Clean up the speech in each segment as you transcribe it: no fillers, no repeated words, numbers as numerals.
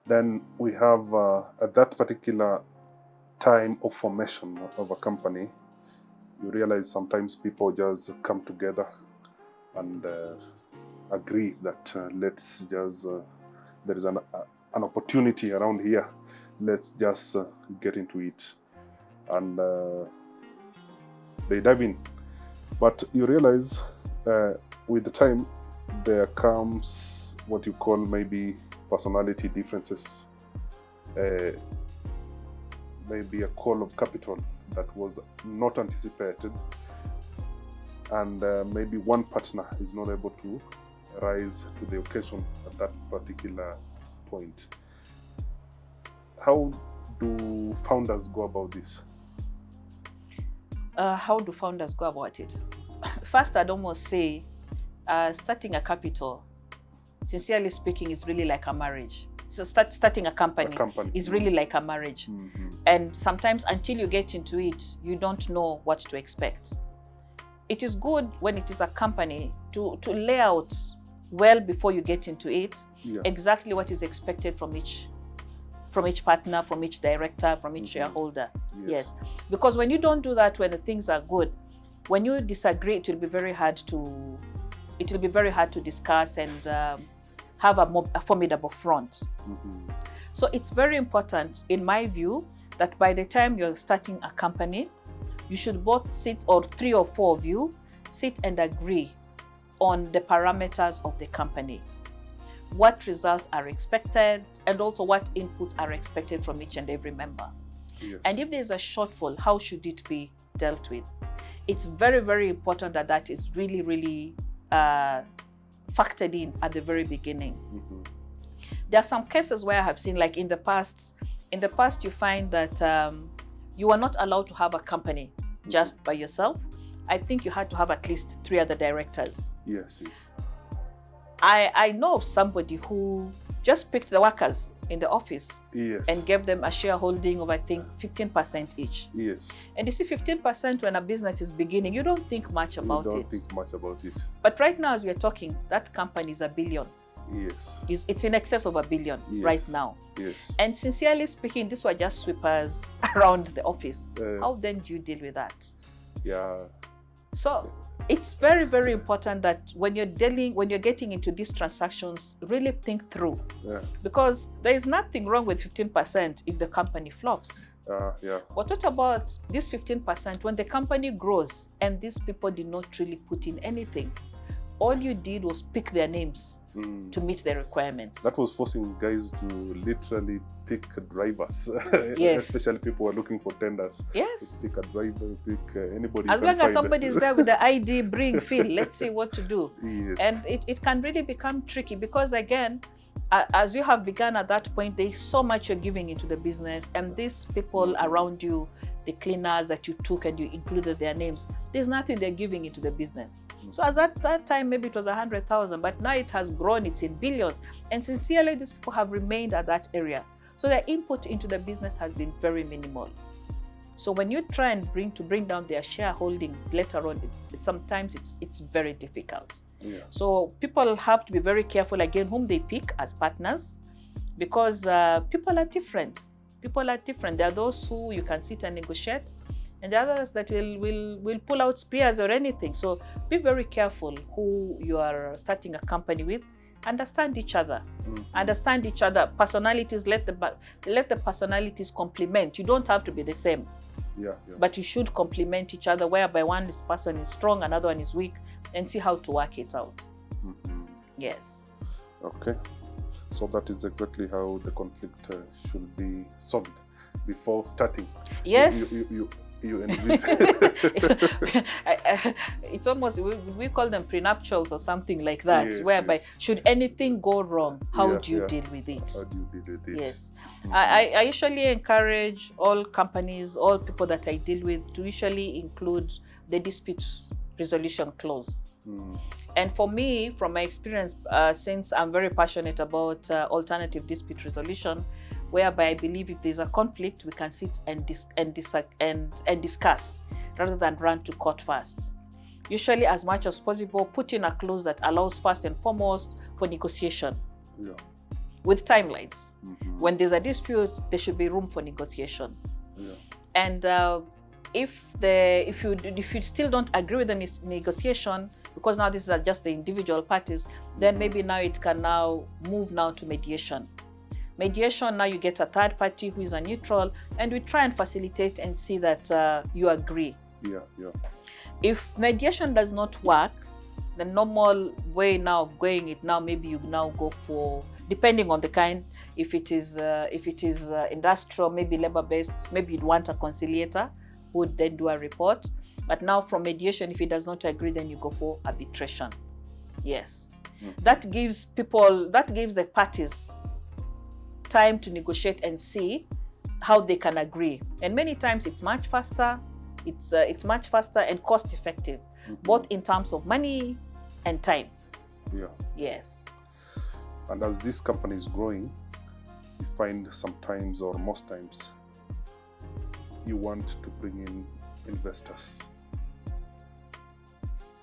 Then we have at that particular time of formation of a company, you realize sometimes people just come together and agree that let's just there is an opportunity around here. Let's just get into it, and they dive in. But you realize with the time there comes what you call maybe personality differences, maybe a call of capital that was not anticipated, and maybe one partner is not able to rise to the occasion at that particular point. How do founders go about this? How do founders go about it? First, I'd almost say starting a capital, sincerely speaking, is really like a marriage. So starting a company is really like a marriage. Mm-hmm. And sometimes until you get into it, you don't know what to expect. It is good when it is a company to lay out well before you get into it, exactly what is expected from each partner, from each director, from each shareholder. Yes. Because when you don't do that, when the things are good, when you disagree, it will be very hard to discuss and have a formidable front. So it's very important, in my view, that by the time you're starting a company, you should both sit, or 3 or 4 of you, sit and agree on the parameters of the company. What results are expected, and also what inputs are expected from each and every member. Yes. And if there's a shortfall, how should it be dealt with? It's very, very important that that is really, really factored in at the very beginning. There are some cases where I have seen, like in the past you find that you are not allowed to have a company just by yourself. I think you had to have at least 3 other directors. Yes. I know of somebody who just picked the workers in the office and gave them a shareholding of, I think, 15% each. Yes. And you see, 15% when a business is beginning, you don't think much about it. You don't think much about it. But right now, as we're talking, that company is $1 billion. Yes. It's in excess of $1 billion right now. Yes. And sincerely speaking, these were just sweepers around the office. How then do you deal with that? Yeah. So it's very, very important that when you're getting into these transactions, really think through. Because there is nothing wrong with 15% if the company flops. But what about this 15% when the company grows and these people did not really put in anything? All you did was pick their names to meet the requirements. That was forcing guys to literally pick drivers. Yes. Especially people who are looking for tenders. Yes. Pick a driver, pick anybody. As long as somebody is there with the ID, bring, Phil, let's see what to do. Yes. And it can really become tricky because, again, as you have begun at that point, there's so much you're giving into the business, and these people around you, the cleaners that you took and you included their names, there's nothing they're giving into the business. So as at that time, maybe it was 100,000, but now it has grown, it's in billions. And sincerely, these people have remained at that area. So their input into the business has been very minimal. So when you try and bring down their shareholding later on, sometimes it's very difficult. So people have to be very careful, again, whom they pick as partners, because people are different. There are those who you can sit and negotiate, and the others that will pull out spears or anything. So be very careful who you are starting a company with. Understand each other. Personalities, let the personalities complement. You don't have to be the same. But you should complement each other, whereby one person is strong, another one is weak, and see how to work it out. Yes. Okay. So that is exactly how the conflict should be solved before starting. Yes. You envisage. It's almost, we call them prenuptials or something like that, whereby should anything go wrong, how do you deal with it? How do you deal with it? Yes. I usually encourage all companies, all people that I deal with, to usually include the dispute resolution clause. And for me, from my experience, since I'm very passionate about alternative dispute resolution, whereby I believe if there's a conflict, we can sit and discuss rather than run to court first. Usually, as much as possible, put in a clause that allows first and foremost for negotiation. with timelines. When there's a dispute, there should be room for negotiation. And if you still don't agree with the negotiation, because now these are just the individual parties, then maybe now it can now move now to mediation. Mediation, now you get a third party who is a neutral, and we try and facilitate and see that you agree. If mediation does not work, the normal way now of going it now, maybe you now go for, depending on the kind, if it is industrial, maybe labor-based, maybe you'd want a conciliator who would then do a report. But now from mediation, if it does not agree, then you go for arbitration. Yes. That gives the parties time to negotiate and see how they can agree. And many times it's much faster. It's much faster and cost effective, both in terms of money and time. Yes. And as this company is growing, you find sometimes, or most times, you want to bring in investors.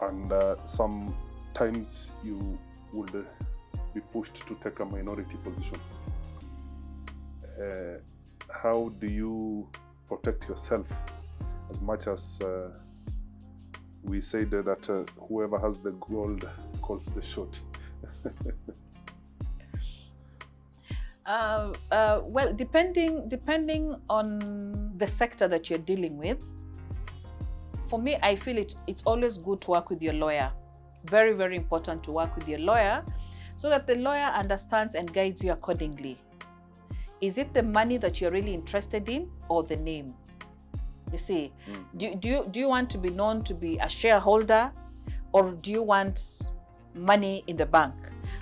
And sometimes you would be pushed to take a minority position. How do you protect yourself, as much as we say that whoever has the gold calls the shot? Well, depending on the sector that you're dealing with, for me, I feel it's always good to work with your lawyer. Very, very important to work with your lawyer, so that the lawyer understands and guides you accordingly. Is it the money that you're really interested in, or the name? You see, do you want to be known to be a shareholder, or do you want money in the bank?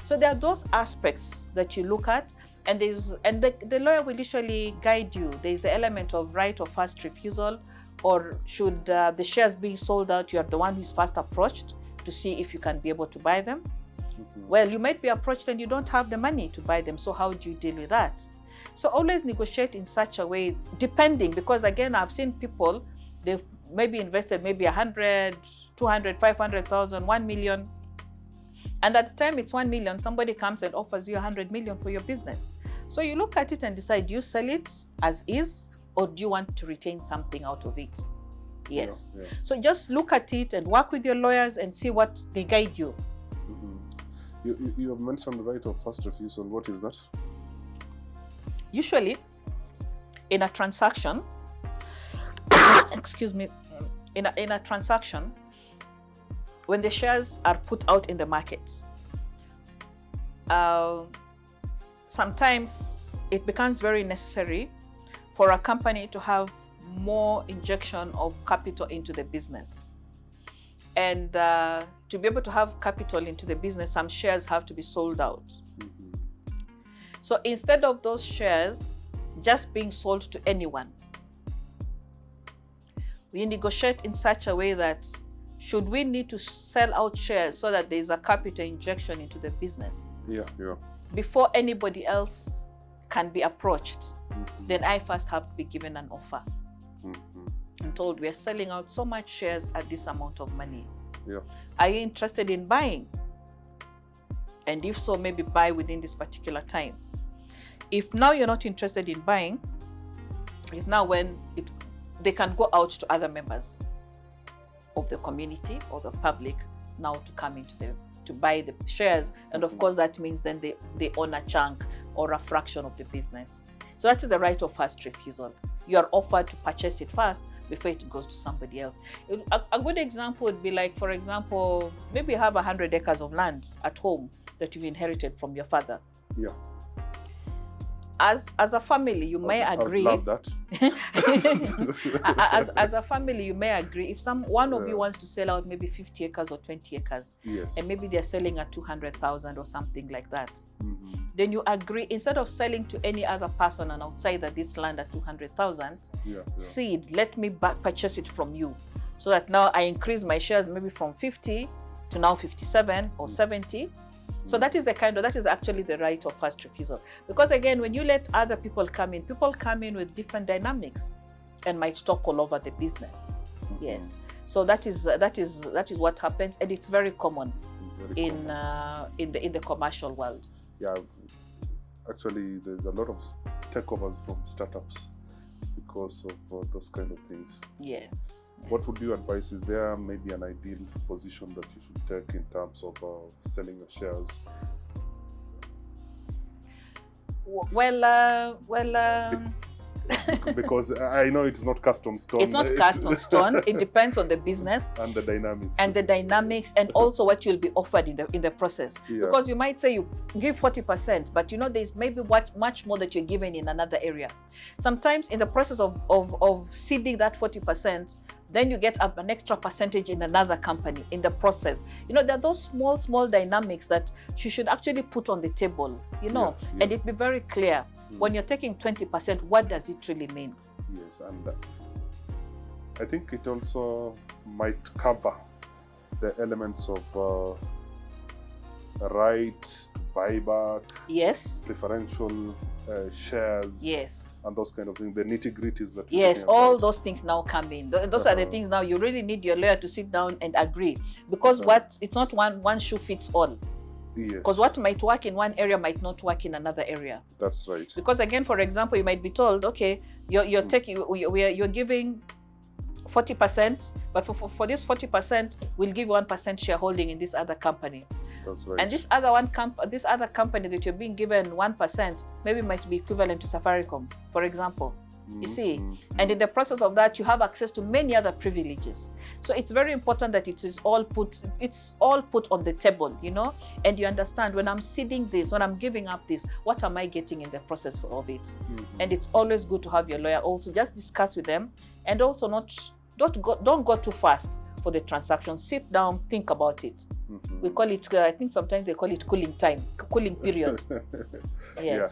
So there are those aspects that you look at, and the lawyer will usually guide you. There's the element of right of first refusal, or should the shares be sold out, you are the one who's first approached to see if you can be able to buy them. Well, you might be approached and you don't have the money to buy them. So how do you deal with that? So always negotiate in such a way, depending, because again, I've seen people, they've maybe invested maybe 100, 200, 500,000, 1 million. And at the time it's 1 million, somebody comes and offers you 100 million for your business. So you look at it and decide, do you sell it as is, or do you want to retain something out of it? Yes. So just look at it and work with your lawyers and see what they guide you. You have mentioned right of first refusal. What is that? Usually, in a transaction, excuse me, in a transaction, when the shares are put out in the market, sometimes it becomes very necessary for a company to have more injection of capital into the business. And to be able to have capital into the business, some shares have to be sold out. So instead of those shares just being sold to anyone, we negotiate in such a way that should we need to sell out shares so that there is a capital injection into the business, before anybody else can be approached, then I first have to be given an offer. I'm told we are selling out so much shares at this amount of money. Are you interested in buying? And if so, maybe buy within this particular time. If now you're not interested in buying, it's now when they can go out to other members of the community or the public now to come into to buy the shares. And of course, that means then they own a chunk or a fraction of the business. So that's the right of first refusal. You are offered to purchase it first before it goes to somebody else. A good example would be like, for example, maybe you have 100 acres of land at home that you've inherited from your father. As a family, you may agree. I love that. as a family, you may agree. If one of you wants to sell out maybe 50 acres or 20 acres, and maybe they're selling at 200,000 or something like that, then you agree, instead of selling to any other person and outside this land at 200,000, seed, let me purchase it from you, so that now I increase my shares maybe from 50 to now 57 or 70. So that is actually the right of first refusal. Because again, when you let other people come in with different dynamics and might talk all over the business. Yes. So that is what happens, and it's very common in the commercial world. Actually, there's a lot of takeovers from startups because of those kind of things. Yes. What would you advise? Is there maybe an ideal position that you should take in terms of selling your shares? Because I know it's not cast on stone. It's not cast on stone. It depends on the business and the dynamics. And also what you'll be offered in the process. Yeah. Because you might say you give 40%, but you know there's maybe much more that you're given in another area. Sometimes in the process of seeding that 40%, then you get an extra percentage in another company in the process. You know, there are those small dynamics that you should actually put on the table, you know, and it be very clear. When you're taking 20%, what does it really mean? Yes, and I think it also might cover the elements of right, buyback, yes, preferential shares, yes, and those kind of things, the nitty-gritties that yes, all those things now come in. Those are the things now you really need your lawyer to sit down and agree, because it's not one shoe fits all. Yes. Because what might work in one area might not work in another area. That's right. Because again, for example, you might be told, okay, you're giving 40%, but for this 40%, we'll give 1% shareholding in this other company. That's right. And this other company that you're being given 1% maybe might be equivalent to Safaricom, for example. You see, and in the process of that, you have access to many other privileges. So it's very important that it's all put on the table, you know, and you understand, when I'm seeding this, when I'm giving up this, what am I getting in the process of it? And it's always good to have your lawyer also just discuss with them, and also don't go too fast for the transaction. Sit down, think about it. We call it, I think sometimes they call it cooling period. Yes. Yeah.